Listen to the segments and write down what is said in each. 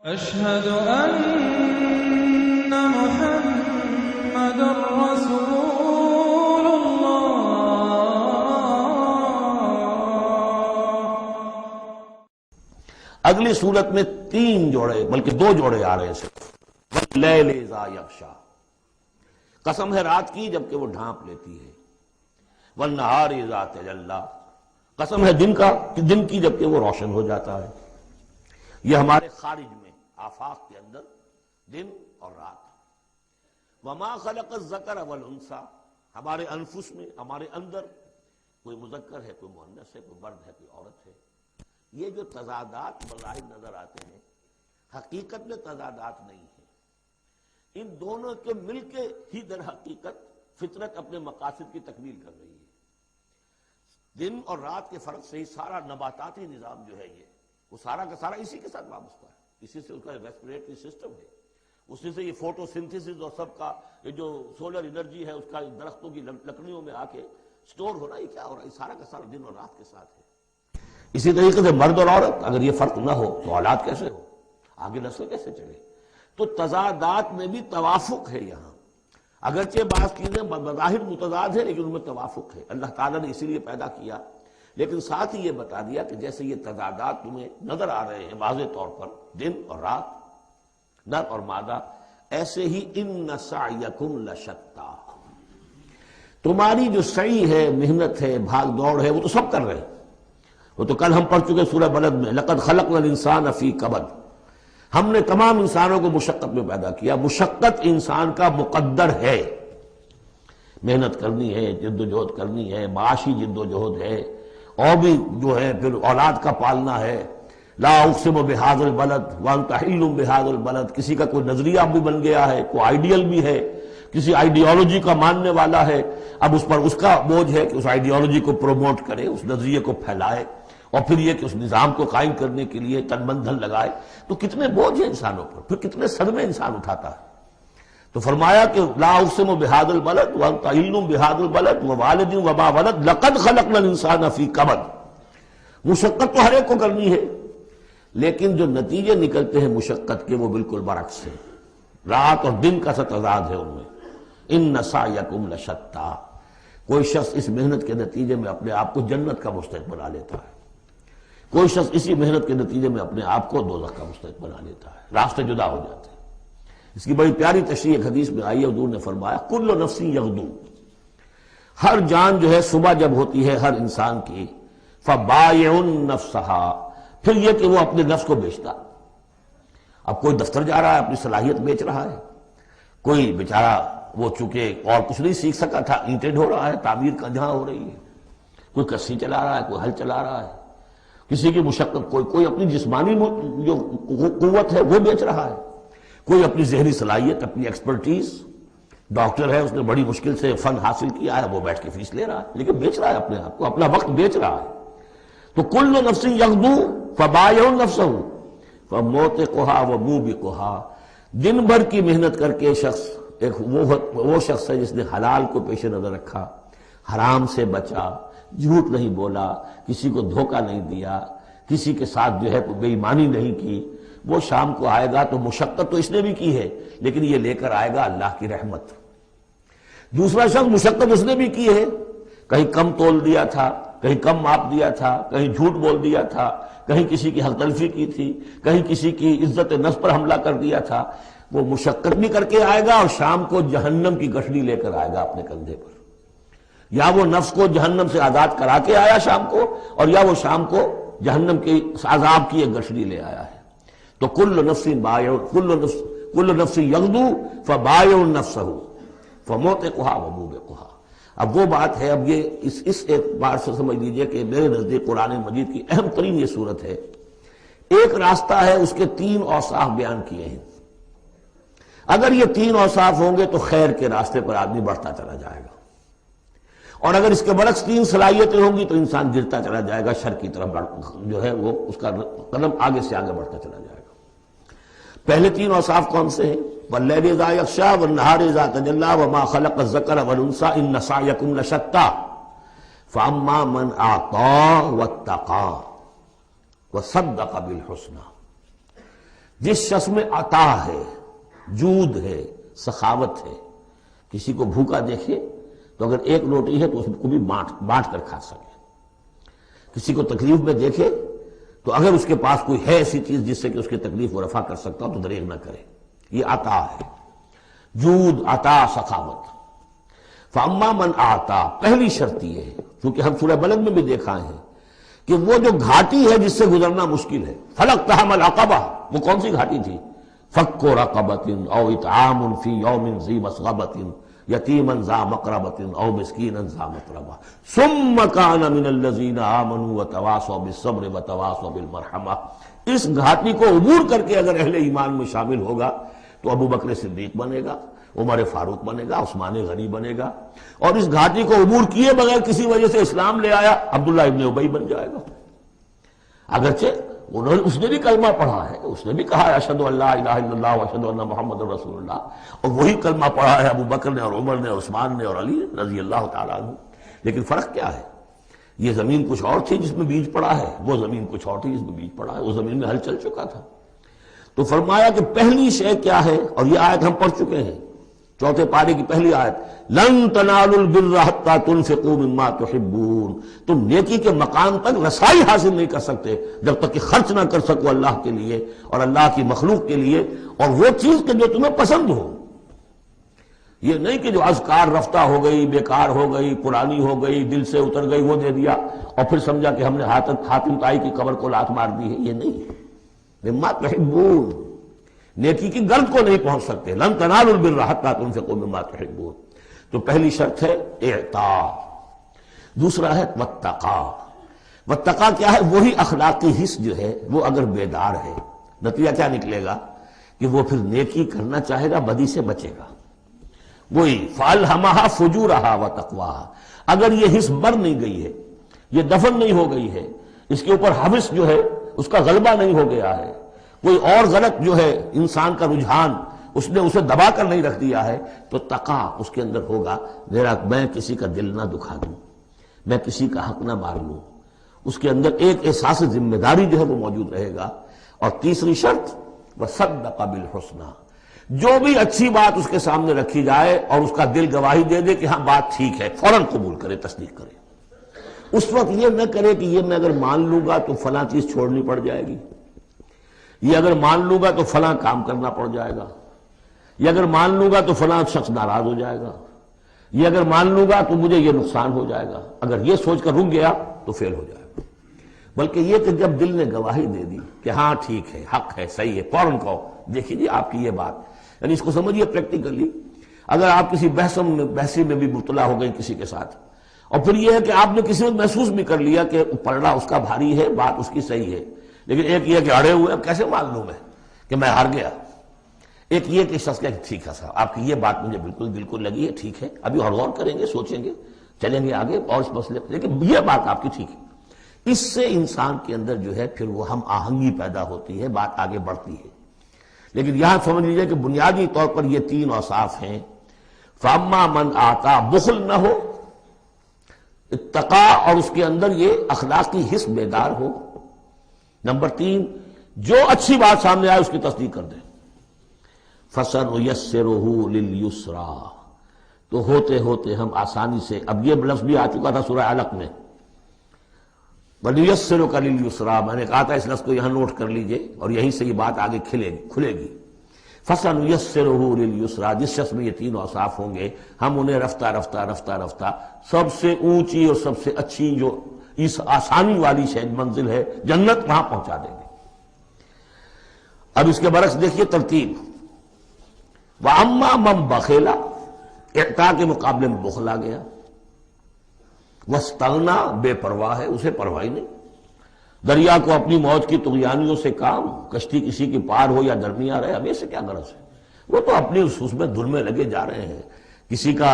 أشهد أن محمد رسول الله۔ اگلی صورت میں 3 جوڑے بلکہ 2 جوڑے آ رہے ہیں صرف۔ واللیل اذا یغشا، قسم ہے رات کی جبکہ وہ ڈھانپ لیتی ہے۔ والنہار اذا تجلی، قسم ہے دن کی جبکہ وہ روشن ہو جاتا ہے۔ یہ ہمارے خارج میں آفاق کے اندر دن اور رات۔ وما خلق الذکر والانثی، ہمارے انفس میں ہمارے اندر کوئی مذکر ہے، کوئی مؤنث ہے، کوئی مرد ہے، کوئی عورت ہے۔ یہ جو تضادات بظاہر نظر آتے ہیں حقیقت میں تضادات نہیں ہیں، ان دونوں کے مل کے ہی در حقیقت فطرت اپنے مقاصد کی تکمیل کر رہی ہے۔ دن اور رات کے فرق سے ہی سارا نباتاتی نظام جو ہے وہ سارا کا سارا اسی کے ساتھ وابستہ ہے، اسی سے اس کا ریسپریٹری سسٹم ہے، اسی سے یہ فوٹو سنتھسس اور سب کا یہ جو سولر انرجی ہے اس کا درختوں کی لکڑیوں میں آ کے سٹور ہو رہا ہے۔ یہ کیا ہو رہا ہے؟ سارا کا سارا دن اور رات کے ساتھ ہے۔ اسی طریقے سے مرد اور عورت اگر یہ فرق نہ ہو تو اولاد کیسے ہو، آگے نسل کیسے چلے؟ تو تضادات میں بھی توافق ہے یہاں، اگرچہ بعض چیزیں بظاہر متضاد ہیں لیکن ان میں توافق ہے۔ اللہ تعالیٰ نے اسی لیے پیدا کیا، لیکن ساتھ ہی یہ بتا دیا کہ جیسے یہ تضادات تمہیں نظر آ رہے ہیں واضح طور پر دن اور رات، نر اور مادہ، ایسے ہی ان سعیکم لشتی، تمہاری جو سعی ہے، محنت ہے، بھاگ دوڑ ہے، وہ تو سب کر رہے ہیں۔ وہ تو کل ہم پڑھ چکے سورہ بلد میں، لقد خلقنا الانسان فی کبد، ہم نے تمام انسانوں کو مشقت میں پیدا کیا۔ مشقت انسان کا مقدر ہے، محنت کرنی ہے، جد و جہد کرنی ہے، معاشی جد و جہد ہے، اور بھی جو ہے پھر اولاد کا پالنا ہے۔ لا اقسم بہذا البلد وانت حل بہذا البلد، کسی کا کوئی نظریہ بھی بن گیا ہے، کوئی آئیڈیل بھی ہے، کسی آئیڈیالوجی کا ماننے والا ہے، اب اس پر اس کا بوجھ ہے کہ اس آئیڈیالوجی کو پروموٹ کرے، اس نظریے کو پھیلائے، اور پھر یہ کہ اس نظام کو قائم کرنے کے لیے تن من دھن لگائے۔ تو کتنے بوجھ ہیں انسانوں پر، پھر کتنے صدمے انسان اٹھاتا ہے۔ تو فرمایا کہ لا اقسم بہذا البلد وانت حل بہذا البلد ووالد وما ولد لقد خلقنا الانسان فی کبد۔ مشقت تو ہر ایک کو کرنی ہے، لیکن جو نتیجے نکلتے ہیں مشقت کے وہ بالکل برعکس ہے، رات اور دن کا سا تضاد ہے ان میں۔ ان سعیکم لشتی، کوئی شخص اس محنت کے نتیجے میں اپنے آپ کو جنت کا مستحق بنا لیتا ہے، کوئی شخص اسی محنت کے نتیجے میں اپنے آپ کو دوزخ کا مستحق بنا لیتا ہے، راستے جدا ہو جاتے ہیں۔ اس کی بڑی پیاری تشریح ایک حدیث میں آئی ہے، حضور نے فرمایا کل نفس یغدو، ہر جان جو ہے صبح جب ہوتی ہے ہر انسان کی، فبائع نفسہا، پھر یہ کہ وہ اپنے نفس کو بیچتا۔ اب کوئی دفتر جا رہا ہے اپنی صلاحیت بیچ رہا ہے، کوئی بیچارہ وہ چونکہ اور کچھ نہیں سیکھ سکا تھا، اینٹیں ڈھو رہا ہے، تعمیر کا جہاں ہو رہی ہے، کوئی کسی چلا رہا ہے، کوئی ہل چلا رہا ہے، کسی کی مشقت، کوئی اپنی جسمانی جو قوت ہے وہ بیچ رہا ہے، کوئی اپنی ذہنی صلاحیت، اپنی ایکسپرٹیز، ڈاکٹر ہے اس نے بڑی مشکل سے فن حاصل کیا ہے، وہ بیٹھ کے فیس لے رہا ہے، لیکن بیچ رہا ہے اپنے آپ کو، اپنا وقت بیچ رہا ہے۔ تو کل نفس یغدو فبائع نفسہ فموتقھا وموبقھا، دن بھر کی محنت کر کے شخص ایک وہ شخص ہے جس نے حلال کو پیش نظر رکھا، حرام سے بچا، جھوٹ نہیں بولا، کسی کو دھوکہ نہیں دیا، کسی کے ساتھ جو ہے بے ایمانی نہیں کی، وہ شام کو آئے گا تو مشقت تو اس نے بھی کی ہے لیکن یہ لے کر آئے گا اللہ کی رحمت۔ دوسرا شخص مشقت اس نے بھی کی ہے، کہیں کم تول دیا تھا، کہیں کم ماپ دیا تھا، کہیں جھوٹ بول دیا تھا، کہیں کسی کی حق تلفی کی تھی، کہیں کسی کی عزت نفس پر حملہ کر دیا تھا، وہ مشقت بھی کر کے آئے گا اور شام کو جہنم کی گٹھڑی لے کر آئے گا اپنے کندھے پر، یا وہ نفس کو جہنم سے آزاد کرا کے آیا شام کو، اور یا وہ شام کو جہنم کے عذاب کی ایک گٹھڑی لے آیا ہے۔ تو کل نفس یغدو فبائع نفسہ فموتقھا وموبقھا۔ اب وہ بات ہے، اب یہ اس ایک بار سے سمجھ لیجئے کہ میرے نزدیک قرآن مجید کی اہم ترین یہ صورت ہے۔ ایک راستہ ہے، اس کے 3 اوصاف بیان کیے ہیں، اگر یہ 3 اوصاف ہوں گے تو خیر کے راستے پر آدمی بڑھتا چلا جائے گا، اور اگر اس کے برعکس 3 صلاحیتیں ہوں گی تو انسان گرتا چلا جائے گا، شر کی طرف جو ہے وہ اس کا قدم آگے سے آگے بڑھتا چلا جائے گا۔ پہلے 3 اوصاف کون سے ہیں؟ واللیل اذا یغشا والنہار اذا تجلی وما خلق الذکر والانثی ان سعیکم لشتی فاما من اعطی واتقی وصدق بالحسنی۔ جس شخص میں عطا ہے، جود ہے، سخاوت ہے، کسی کو بھوکا دیکھے تو اگر ایک روٹی ہے تو اس کو بھی بانٹ کر کھا سکے، کسی کو تکلیف میں دیکھے تو اگر اس کے پاس کوئی ہے ایسی چیز جس سے کہ اس کی تکلیف وہ رفع کر سکتا ہو تو دریغ نہ کرے، یہ عطا ہے، جود، عطا، سخاوت۔ فاما من آتا، پہلی شرط یہ ہے، کیونکہ ہم سورہ بلد میں بھی دیکھا ہے کہ وہ جو گھاٹی ہے جس سے گزرنا مشکل ہے، فلقتحم العقبہ، وہ کون سی گھاٹی تھی؟ فک رقبۃ او اطعام فی یوم ذی مسغبۃ یتیما ذا مقربۃ او مسکینا ذا متربہ ثم کان من الذین آمنوا وتواصوا بالصبر وتواصوا بالمرحمہ۔ اس گھاٹی کو عبور کر کے اگر اہل ایمان میں شامل ہوگا تو ابو بکر صدیق بنے گا، عمر فاروق بنے گا، عثمان غنی بنے گا، اور اس گھاٹی کو عبور کیے بغیر کسی وجہ سے اسلام لے آیا عبداللہ ابن ابی بن جائے گا۔ اگرچہ اس نے بھی کلمہ پڑھا ہے، اس نے بھی کہا ہے اشہد ان لا الہ الا اللہ واشہد ان محمد رسول اللہ، اور وہی کلمہ پڑھا ہے ابو بکر نے اور عمر نے اور عثمان نے اور علی رضی اللہ تعالیٰ عنہ۔ لیکن فرق کیا ہے؟ یہ زمین کچھ اور تھی جس میں بیج پڑا ہے، وہ زمین کچھ اور تھی جس میں بیج پڑا ہے، وہ زمین میں ہل چل چکا تھا۔ تو فرمایا کہ پہلی شے کیا ہے، اور یہ آیت ہم پڑھ چکے ہیں، چوتھے پارے کی پہلی آیت، لن تنالوا البر حتى تنفقوا مما تحبون، تم نیکی کے مقام تک رسائی حاصل نہیں کر سکتے جب تک کہ خرچ نہ کر سکو اللہ کے لیے اور اللہ کی مخلوق کے لیے، اور وہ چیز کہ جو تمہیں پسند ہو۔ یہ نہیں کہ جو اذکار رفتہ ہو گئی، بیکار ہو گئی، پرانی ہو گئی، دل سے اتر گئی، وہ دے دیا اور پھر سمجھا کہ ہم نے حاتم طائی کی قبر کو لات مار دی ہے، یہ نہیں۔ مما تحبون، نیکی کی گرد کو نہیں پہنچ سکتے، لن تنالوا البر حتى تنفقوا مما تحبون۔ تو پہلی شرط ہے اعطاء، دوسرا ہے واتقا۔ واتقا کیا ہے؟ وہی اخلاقی حص جو ہے وہ اگر بیدار ہے، نتیجہ کیا نکلے گا کہ وہ پھر نیکی کرنا چاہے گا، بدی سے بچے گا۔ وہی فَأَلْهَمَهَا فُجُورَهَا وَتَقْوَاهَا، اگر یہ حص مر نہیں گئی ہے، یہ دفن نہیں ہو گئی ہے، اس کے اوپر حوث جو ہے اس کا غلبہ نہیں ہو گیا ہے، کوئی اور غلط جو ہے انسان کا رجحان اس نے اسے دبا کر نہیں رکھ دیا ہے، تو تقا اس کے اندر ہوگا، میرا میں کسی کا دل نہ دکھا دوں، میں کسی کا حق نہ مار لوں، اس کے اندر ایک احساس ذمہ داری جو ہے وہ موجود رہے گا۔ اور تیسری شرط وصدق بالحسنی، جو بھی اچھی بات اس کے سامنے رکھی جائے اور اس کا دل گواہی دے دے کہ ہاں بات ٹھیک ہے، فوراً قبول کرے، تصدیق کرے۔ اس وقت یہ نہ کرے کہ یہ میں اگر مان لوں گا تو فلاں چیز چھوڑنی پڑ جائے گی، یہ اگر مان لوں گا تو فلاں کام کرنا پڑ جائے گا، یہ اگر مان لوں گا تو فلاں شخص ناراض ہو جائے گا، یہ اگر مان لوں گا تو مجھے یہ نقصان ہو جائے گا۔ اگر یہ سوچ کر رک گیا تو فیل ہو جائے گا۔ بلکہ یہ کہ جب دل نے گواہی دے دی کہ ہاں ٹھیک ہے، حق ہے، صحیح ہے، فوراً کہو دیکھیے جی آپ کی یہ بات، یعنی اس کو سمجھیے پریکٹیکلی، اگر آپ کسی بحثی میں بھی مبتلا ہو گئی کسی کے ساتھ، اور پھر یہ ہے کہ آپ نے کسی وقت محسوس بھی کر لیا کہ پلڑا اس کا بھاری ہے، بات اس کی صحیح ہے، لیکن ایک یہ کہ اڑے ہوئے، اب کیسے مان لوں میں کہ میں ہار گیا۔ ایک یہ کہ شخص کہ ٹھیک ہے صاحب آپ کی یہ بات مجھے بالکل دل کو لگی ہے، ٹھیک ہے، ابھی اور غور کریں گے، سوچیں گے، چلیں گے آگے اور اس مسئلے پر، لیکن یہ بات آپ کی ٹھیک ہے۔ اس سے انسان کے اندر جو ہے پھر وہ ہم آہنگی پیدا ہوتی ہے، بات آگے بڑھتی ہے۔ لیکن یہاں سمجھ لیجیے کہ بنیادی طور پر یہ تین اوصاف ہیں، فاما من آتا، بخل نہ ہو، اتقا اور اس کے اندر یہ اخلاقی حس بیدار ہو، نمبر تین جو اچھی بات سامنے آئے اس کی تصدیق کر دیں، فَسَنُيَسِّرُهُ لِلْيُسْرَىٰ، تو ہوتے ہوتے ہم آسانی سے، اب یہ لفظ بھی آ چکا تھا سورہ علق میں، وَنُيَسِّرُكَ لِلْيُسْرَىٰ، میں نے کہا تھا اس لفظ کو یہاں نوٹ کر لیجئے اور یہیں سے یہ بات آگے کھلے گی۔ فَسَنُيَسِّرُهُ لِلْيُسْرَىٰ، جس شخص میں یہ تین اوصاف ہوں گے ہم انہیں رفتہ رفتہ سب سے اونچی اور سب سے اچھی جو اس آسانی والی شاید منزل ہے جنت، وہاں پہنچا دیں گے۔ اب اس کے برعکس دیکھیے ترتیب، وَأَمَّا مَن بَخِلَ، اعطاء کے مقابلے میں بخل آ گیا، وَاسْتَغْنَىٰ، بے پرواہ ہے، اسے پرواہ ہی نہیں، دریا کو اپنی موج کی طغیانیوں سے کام، کشتی کسی کی پار ہو یا درمیان رہے، ہمیں سے کیا غرض ہے، وہ تو اپنی اس میں دھن میں لگے جا رہے ہیں، کسی کا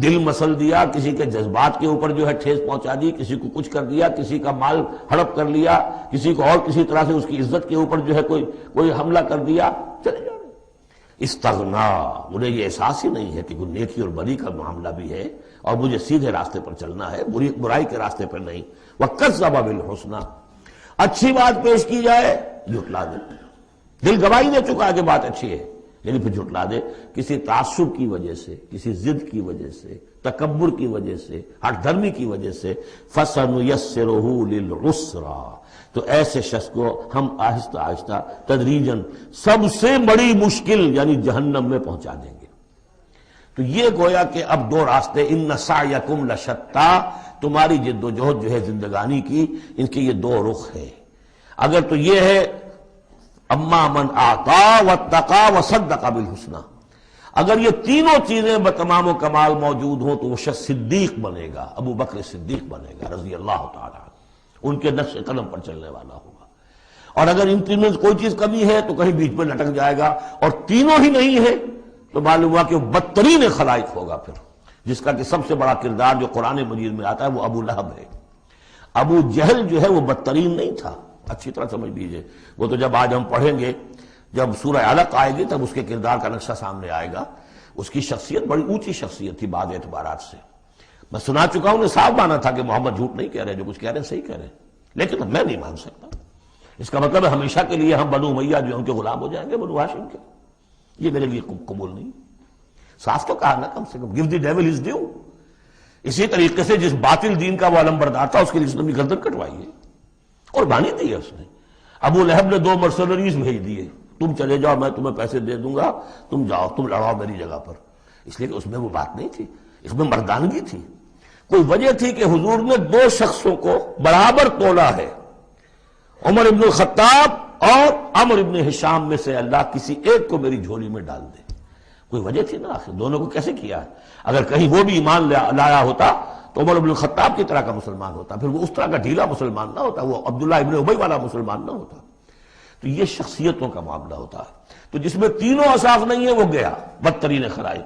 دل مسل دیا، کسی کے جذبات کے اوپر جو ہے ٹھیس پہنچا دی، کسی کو کچھ کر دیا، کسی کا مال ہڑپ کر لیا، کسی کو اور کسی طرح سے اس کی عزت کے اوپر جو ہے کوئی حملہ کر دیا، چلے جا رہے۔ استغنا، انہیں یہ احساس ہی نہیں ہے کہ نیکی اور بری کا معاملہ بھی ہے اور مجھے سیدھے راستے پر چلنا ہے، برائی کے راستے پر نہیں۔ وَكَذَّبَ بِالْحُسْنَىٰ، اچھی بات پیش کی جائے جھٹلا دیتے ہیں، دل گواہی دے چکا ہے کہ بات اچھی ہے، لیکن پھر جھٹلا دے کسی تعصب کی وجہ سے، کسی ضد کی وجہ سے، تکبر کی وجہ سے، ہٹ دھرمی کی وجہ سے، فَسَنُيَسِّرُهُ لِلْعُسْرَىٰ، تو ایسے شخص کو ہم آہستہ آہستہ تدریجاً سب سے بڑی مشکل یعنی جہنم میں پہنچا دیں گے۔ تو یہ گویا کہ اب دو راستے، ان سعیکم لشتیٰ، تمہاری جد و جہد جو ہے زندگانی کی، ان کے یہ دو رخ ہیں۔ اگر تو یہ ہے اما من اعطا واتقا وصدق بالحسنی، اگر یہ تینوں چیزیں بتمام و کمال موجود ہوں تو وہ شخص صدیق بنے گا، ابو بکر صدیق بنے گا رضی اللہ تعالی عنہ، ان کے نقش قدم پر چلنے والا ہوگا۔ اور اگر ان تینوں میں کوئی چیز کمی ہے تو کہیں بیچ میں لٹک جائے گا، اور تینوں ہی نہیں ہے تو معلوم ہوا کہ وہ بدترین خلائق ہوگا پھر، جس کا کہ سب سے بڑا کردار جو قرآن مجید میں آتا ہے وہ ابو لہب ہے۔ ابو جہل جو ہے وہ بدترین نہیں تھا، اچھی طرح سمجھ لیجئے، وہ تو جب آج ہم پڑھیں گے، جب سورہ علق آئے گی تب اس کے کردار کا نقشہ سامنے آئے گا۔ اس کی شخصیت بڑی اونچی شخصیت تھی بعض اعتبارات سے، میں سنا چکا ہوں، نے صاف مانا تھا کہ محمد جھوٹ نہیں کہہ رہے، جو کچھ کہہ رہے ہیں صحیح کہہ رہے ہیں، لیکن میں نہیں مان سکتا۔ اس کا مطلب ہے ہمیشہ کے لیے ہم بنو امیہ جو ان کے غلام ہو جائیں گے، بنو ہاشم کے، یہ میرے لیے قبول نہیں۔ صاف تو کہا نا کم سے کم، give the devil his due۔ اسی طریقے سے جس باطل دین کا وہ علمبردار تھا اس کے لیے اس نے بھی گردن کٹوائی ہے، قربانی دی ہے اس نے۔ ابو لہب نے 2 مرسنریز بھیج دیے، تم چلے جاؤ، میں تمہیں پیسے دے دوں گا، تم جاؤ، تم لڑاؤ میری جگہ پر، اس لیے کہ اس میں وہ بات نہیں تھی، اس میں مردانگی تھی۔ کوئی وجہ تھی کہ حضور نے 2 شخصوں کو برابر تولا ہے، عمر ابن الخطاب اور عمرو ابن ہشام میں سے اللہ کسی ایک کو میری جھولی میں ڈال دے، کوئی وجہ تھی نا آخر، دونوں کو کیسے کیا ہے؟ اگر کہیں وہ بھی ایمان لایا ہوتا تو عمر ابن الخطاب کی طرح کا مسلمان ہوتا، پھر وہ اس طرح کا ڈھیلا مسلمان نہ ہوتا، وہ عبداللہ ابن ابی والا مسلمان نہ ہوتا۔ تو یہ شخصیتوں کا معاملہ ہوتا ہے، تو جس میں تینوں اوصاف نہیں ہے وہ گیا بدترین خلائق،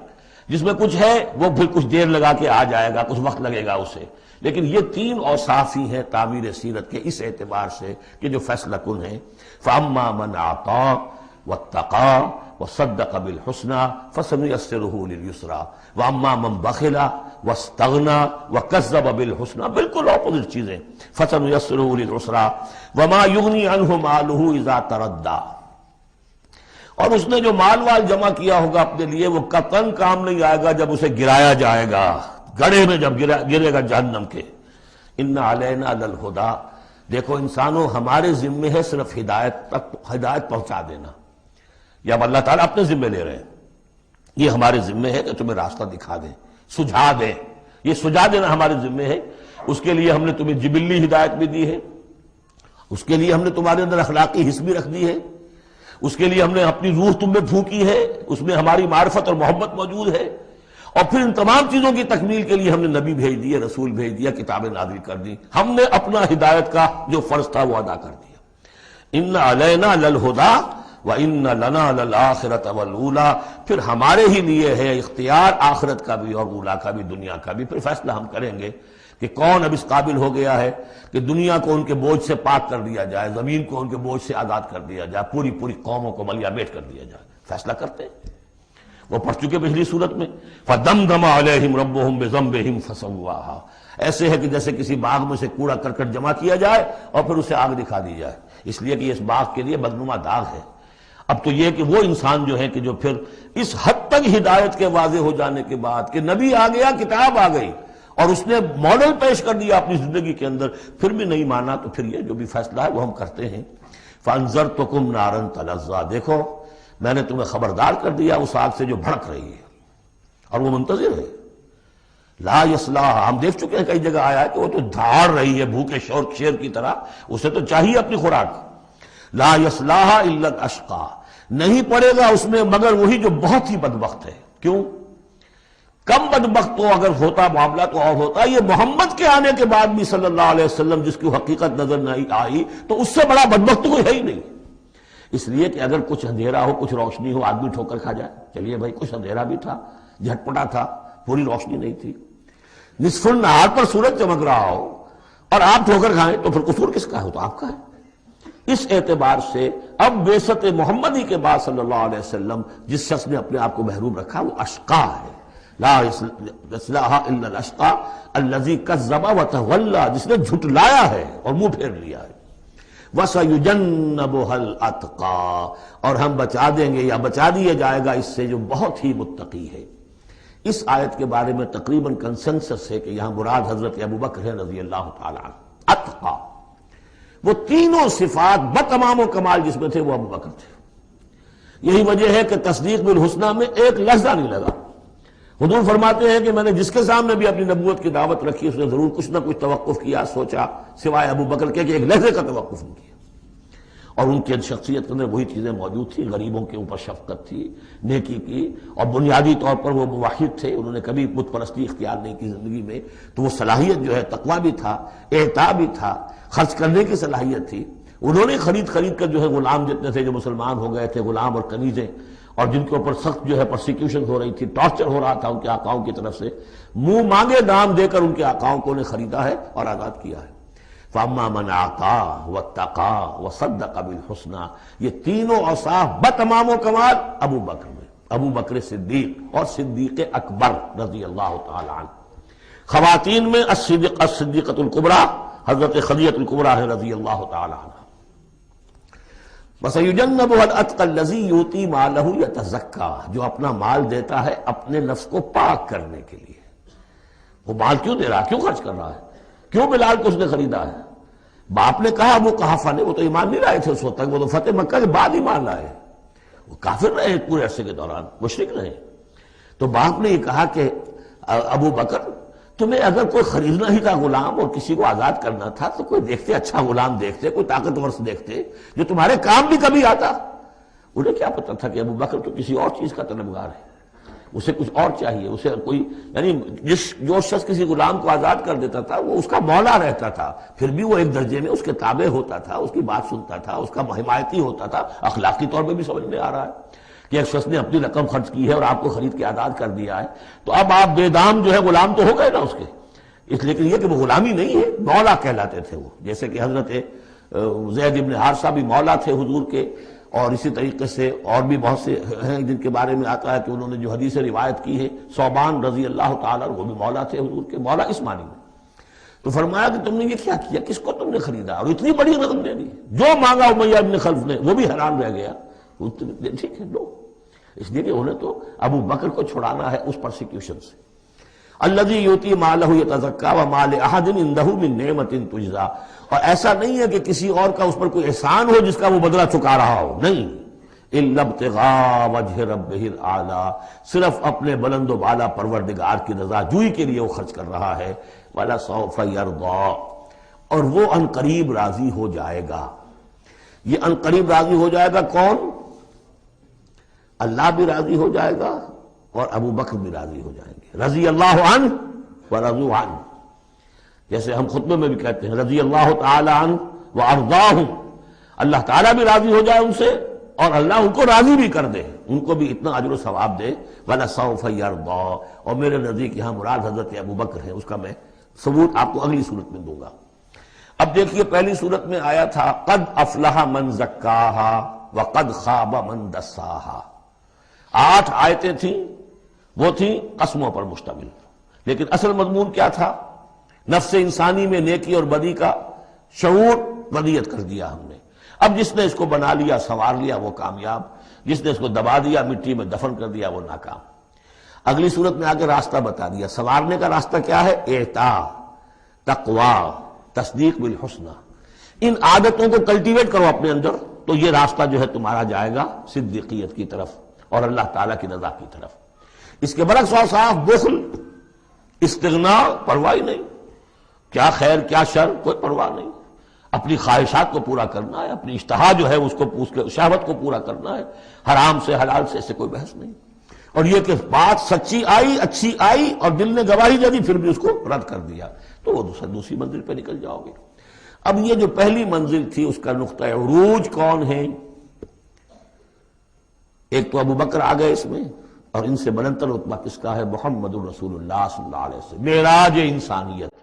جس میں کچھ ہے وہ پھر کچھ دیر لگا کے آ جائے گا، کچھ وقت لگے گا اسے، لیکن یہ 3 اوصاف ہی ہیں تعمیر سیرت کے اس اعتبار سے کہ جو فیصلہ کن ہیں۔ فَأَمَّا مَنْ أَعْطَىٰ وَاتَّقَىٰ وَصَدَّقَ بِالْحُسْنَىٰ فَسَنُيَسِّرُهُ لِلْيُسْرَىٰ وَأَمَّا مَنْ بَخِلَ وَاسْتَغْنَىٰ وَكَذَّبَ بِالْحُسْنَىٰ، بالکل اپوزٹ چیزیں، فَسَنُيَسِّرُهُ لِلْعُسْرَىٰ وَمَا يُغْنِي عَنْهُ مَالُهُ إِذَا تَرَدَّىٰ، اور اس نے جو مال جمع کیا ہوگا اپنے لیے وہ قطعاً کام نہیں آئے گا جب اسے گرایا جائے گا، گڑھے میں جب گرے گا جہنم کے۔ اِنَّ عَلَيْنَا لَلْهُدَىٰ، دیکھو انسانوں ہمارے ذمے ہے صرف ہدایت پہنچا دینا، یا اب اللہ تعالیٰ اپنے ذمے لے رہے ہیں، یہ ہمارے ذمے ہے کہ تمہیں راستہ دکھا دیں، سجھا دیں، یہ سجھا دینا ہمارے ذمے ہے۔ اس کے لیے ہم نے تمہیں جبلی ہدایت بھی دی ہے، اس کے لیے ہم نے تمہارے اندر اخلاقی حس بھی رکھ دی ہے، اس کے لیے ہم نے اپنی روح تم میں پھونکی ہے، اس میں ہماری معرفت اور محبت موجود ہے، اور پھر ان تمام چیزوں کی تکمیل کے لیے ہم نے نبی بھیج دیے، رسول بھیج دیا، کتابیں نازل کر دی، ہم نے اپنا ہدایت کا جو فرض تھا وہ ادا کر دیا۔ ان علینا للہدیٰ وان لنا للآخرۃ والأولیٰ، پھر ہمارے ہی لیے ہے اختیار آخرت کا بھی اور اولیٰ کا بھی، دنیا کا بھی، پھر فیصلہ ہم کریں گے کہ کون اب اس قابل ہو گیا ہے کہ دنیا کو ان کے بوجھ سے پاک کر دیا جائے، زمین کو ان کے بوجھ سے آزاد کر دیا جائے، پوری قوموں کو ملیا بیٹ کر دیا جائے، فیصلہ کرتے ہیں۔ وہ پڑھ چکے پچھلی صورت میں، فَدَمْدَمَ عَلَيْهِمْ رَبُّهُمْ بِذَنبِهِمْ فَسَوَّاهَا، ایسے ہے کہ جیسے کسی باغ میں سے کوڑا کرکٹ جمع کیا جائے اور پھر اسے آگ دکھا دی جائے، اس لیے کہ اس باغ کے لیے بدنما داغ ہے۔ اب تو یہ کہ وہ انسان جو ہے کہ جو پھر اس حد تک ہدایت کے واضح ہو جانے کے بعد کہ نبی آ گیا، کتاب آ گئی اور اس نے ماڈل پیش کر دیا اپنی زندگی کے اندر، پھر بھی نہیں مانا، تو پھر یہ جو بھی فیصلہ ہے وہ ہم کرتے ہیں۔ فَأَنذَرْتُكُمْ نَارًا تَلَظَّىٰ، دیکھو میں نے تمہیں خبردار کر دیا اس آگ سے جو بھڑک رہی ہے اور وہ منتظر ہے۔ لا یصلاھا، ہم دیکھ چکے ہیں کئی جگہ آیا ہے کہ وہ تو دھاڑ رہی ہے بھوکے شیر کی طرح، اسے تو چاہیے اپنی خوراک۔ لا یصلاھا الا الاشقی، نہیں پڑے گا اس میں مگر وہی جو بہت ہی بدبخت ہے۔ کیوں؟ کم بدبخت تو اگر ہوتا معاملہ تو اور ہوتا، یہ محمد کے آنے کے بعد بھی صلی اللہ علیہ وسلم جس کی حقیقت نظر نہیں آئی تو اس سے بڑا بدبخت کوئی ہے ہی نہیں۔ اس لیے کہ اگر کچھ اندھیرا ہو، کچھ روشنی ہو، آدمی ٹھوکر کھا جائے، چلیے بھائی کچھ اندھیرا بھی تھا، جھٹپٹا تھا، پوری روشنی نہیں تھی، نصف النہار پر سورج چمک رہا ہو اور آپ ٹھوکر کھائیں تو پھر قصور کس کا ہے؟ تو آپ کا ہے۔ اس اعتبار سے اب بعثت محمدی کے بعد صلی اللہ علیہ وسلم جس شخص نے اپنے آپ کو محروم رکھا وہ اشقا ہے۔ لا یصلاھا الا الاشقی الذی کذب وتولی، جس نے جھٹلایا ہے اور منہ پھیر لیا ہے۔ وَسَيُجَنَّبُهَا الْأَتْقَى، اور ہم بچا دیں گے یا بچا دیا جائے گا اس سے جو بہت ہی متقی ہے۔ اس آیت کے بارے میں تقریباً کنسنسس ہے کہ یہاں مراد حضرت ابوبکر ہے رضی اللہ تعالی عنہ۔ اتقا، وہ تینوں صفات بتمام و کمال جس میں تھے وہ ابوبکر تھے۔ یہی وجہ ہے کہ تصدیق بالحسنہ میں ایک لحظہ نہیں لگا۔ حضور فرماتے ہیں کہ میں نے جس کے سامنے بھی اپنی نبوت کی دعوت رکھی اس نے ضرور کچھ نہ کچھ توقف کیا، سوچا، سوائے ابوبکر کے کہ ایک لحظے کا توقف نہیں کیا۔ اور ان کی شخصیت میں وہی چیزیں موجود تھیں، غریبوں کے اوپر شفقت تھی، نیکی کی، اور بنیادی طور پر وہ موحد تھے، انہوں نے کبھی بت پرستی اختیار نہیں کی زندگی میں، تو وہ صلاحیت جو ہے تقویٰ بھی تھا، اعطاء بھی تھا، خرچ کرنے کی صلاحیت تھی۔ انہوں نے خرید کر جو ہے غلام جتنے تھے جو مسلمان ہو گئے تھے، غلام اور کنیزیں، اور جن کے اوپر سخت جو ہے پرسیکیوشن ہو رہی تھی، ٹارچر ہو رہا تھا ان کے آقاؤں کی طرف سے، منہ مانگے دام دے کر ان کے آقاؤں کو نے خریدا ہے اور آزاد کیا ہے۔ فَأَمَّا مَنْ أَعْطَىٰ وَاتَّقَىٰ وَصَدَّقَ بِالْحُسْنَىٰ، یہ تینوں اوصاف بتمام و کمال ابو بکر میں، ابو بکر صدیق اور صدیق اکبر رضی اللہ تعالی عنہ۔ خواتین میں الصدیقۃ الکبریٰ حضرت خدیجہ الکبریٰ ہے رضی اللہ تعالی عنہ۔ وَسَيُجَنَّبُهَا الْأَتْقَى الَّذِي يُؤْتِي مَالَهُ يَتَزَكَّىٰ، جو اپنا مال دیتا ہے اپنے نفس کو پاک کرنے کے لیے۔ وہ مال کیوں دے رہا ہے، کیوں خرچ کر رہا ہے، کیوں بلال کو اس نے خریدا ہے؟ باپ نے کہا، ابو قحافہ نے، وہ تو ایمان نہیں لائے تھے اس وقت تک، وہ تو فتح مکہ کے بعد ایمان لائے، وہ کافر رہے پورے عرصے کے دوران، مشرک رہے۔ تو باپ نے یہ کہا کہ ابو بکر، تمہیں اگر کوئی خریدنا ہی تھا غلام اور کسی کو آزاد کرنا تھا تو کوئی دیکھتے، اچھا غلام دیکھتے، کوئی طاقتور سے دیکھتے جو تمہارے کام بھی کبھی آتا۔ انہیں کیا پتا تھا کہ ابو بکر تو کسی اور چیز کا طلبگار ہے، اسے کچھ اور چاہیے، اسے کوئی، یعنی جو شخص کسی غلام کو آزاد کر دیتا تھا وہ اس کا مولا رہتا تھا، پھر بھی وہ ایک درجے میں اس کے تابع ہوتا تھا، اس کی بات سنتا تھا، اس کا حمایتی ہوتا تھا۔ اخلاقی طور پہ بھی سمجھ میں آ رہا ہے کہ ایک شخص نے اپنی رقم خرچ کی ہے اور آپ کو خرید کے آزاد کر دیا ہے، تو اب آپ بے دام جو ہے غلام تو ہو گئے نا اس کے، اس لیے کہ یہ کہ وہ غلامی نہیں ہے، مولا کہلاتے تھے وہ، جیسے کہ حضرت زید ابن حارثہ بھی مولا تھے حضور کے، اور اسی طریقے سے اور بھی بہت سے ہیں جن کے بارے میں آتا ہے کہ انہوں نے جو حدیث روایت کی ہے، ثوبان رضی اللہ تعالیٰ وہ بھی مولا تھے حضور کے، مولا اس معنی میں۔ تو فرمایا کہ تم نے یہ کیا کیا، کس کو تم نے خریدا اور اتنی بڑی رقم دے دی؟ جو مانگا امیہ ابن خلف نے وہ بھی حیران رہ گیا، ٹھیک ہے لو، اس لیے کہ انہیں تو ابو بکر کو چھڑانا ہے اس پرسیکیوشن سے۔ الذی یؤتی مالہ یتزکیٰ وما لأحد عندہ من نعمت تجزیٰ، اور ایسا نہیں ہے کہ کسی اور کا اس پر کوئی احسان ہو جس کا وہ بدلہ چکا رہا ہو، نہیں، الا ابتغاء وجہ ربہ الاعلیٰ، صرف اپنے بلند و بالا پروردگار کی رضا جوئی کے لیے وہ خرچ کر رہا ہے۔ وَلَسَوْفَ يَرْضَىٰ، اور وہ عنقریب راضی ہو جائے گا۔ یہ عنقریب راضی ہو جائے گا کون؟ اللہ بھی راضی ہو جائے گا اور ابو بکر بھی راضی ہو جائیں گے، رضی اللہ عنہ ورضوا عنہ، جیسے ہم خطبے میں بھی کہتے ہیں رضی اللہ تعالی عنہ وارضاہ، اللہ تعالیٰ بھی راضی ہو جائے ان سے اور اللہ ان کو راضی بھی کر دے، ان کو بھی اتنا اجر و ثواب دے۔ وَلَسَوْفَ يَرْضَىٰ، اور میرے نزدیک یہاں مراد حضرت ابو بکر ہے، اس کا میں ثبوت آپ کو اگلی صورت میں دوں گا۔ اب دیکھیے پہلی صورت میں آیا تھا قد افلح من زکاہا وقد خواب من دساہا، 8 آیتیں تھیں، وہ تھیں قسموں پر مشتمل، لیکن اصل مضمون کیا تھا؟ نفس انسانی میں نیکی اور بدی کا شعور ودیت کر دیا ہم نے۔ اب جس نے اس کو بنا لیا، سنوار لیا، وہ کامیاب، جس نے اس کو دبا دیا، مٹی میں دفن کر دیا، وہ ناکام۔ اگلی صورت میں آگے راستہ بتا دیا، سنوارنے کا راستہ کیا ہے؟ اعطاء، تقوی، تصدیق بالحسنہ، ان عادتوں کو کلٹیویٹ کرو اپنے اندر، تو یہ راستہ جو ہے تمہارا جائے گا صدیقیت کی طرف اور اللہ تعالیٰ کی رضا کی طرف۔ اس کے برعکس اور صاف بخل، استغنا، پرواہ نہیں، کیا خیر کیا شر کوئی پرواہ نہیں، اپنی خواہشات کو پورا کرنا ہے، اپنی اشتہا جو ہے اس کو اس کے شہوت کو پورا کرنا ہے، حرام سے حلال سے اس سے کوئی بحث نہیں۔ اور یہ کہ بات سچی آئی، اچھی آئی اور دل نے گواہی دے دی پھر بھی اس کو رد کر دیا، تو وہ دوسری منزل پہ نکل جاؤ گے۔ اب یہ جو پہلی منزل تھی اس کا نقطہ عروج کون ہے؟ ایک تو ابو بکر آ گئے اس میں، اور ان سے بلندتر رتبہ کس کا ہے؟ محمد الرسول اللہ صلی اللہ علیہ وسلم، معراج انسانیت۔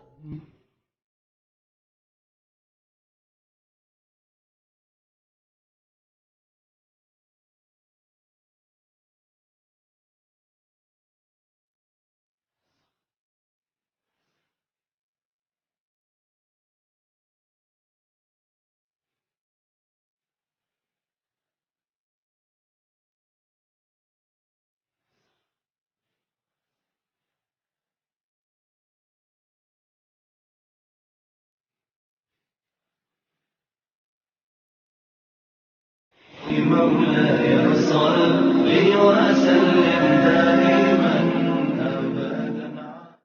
مولاي صل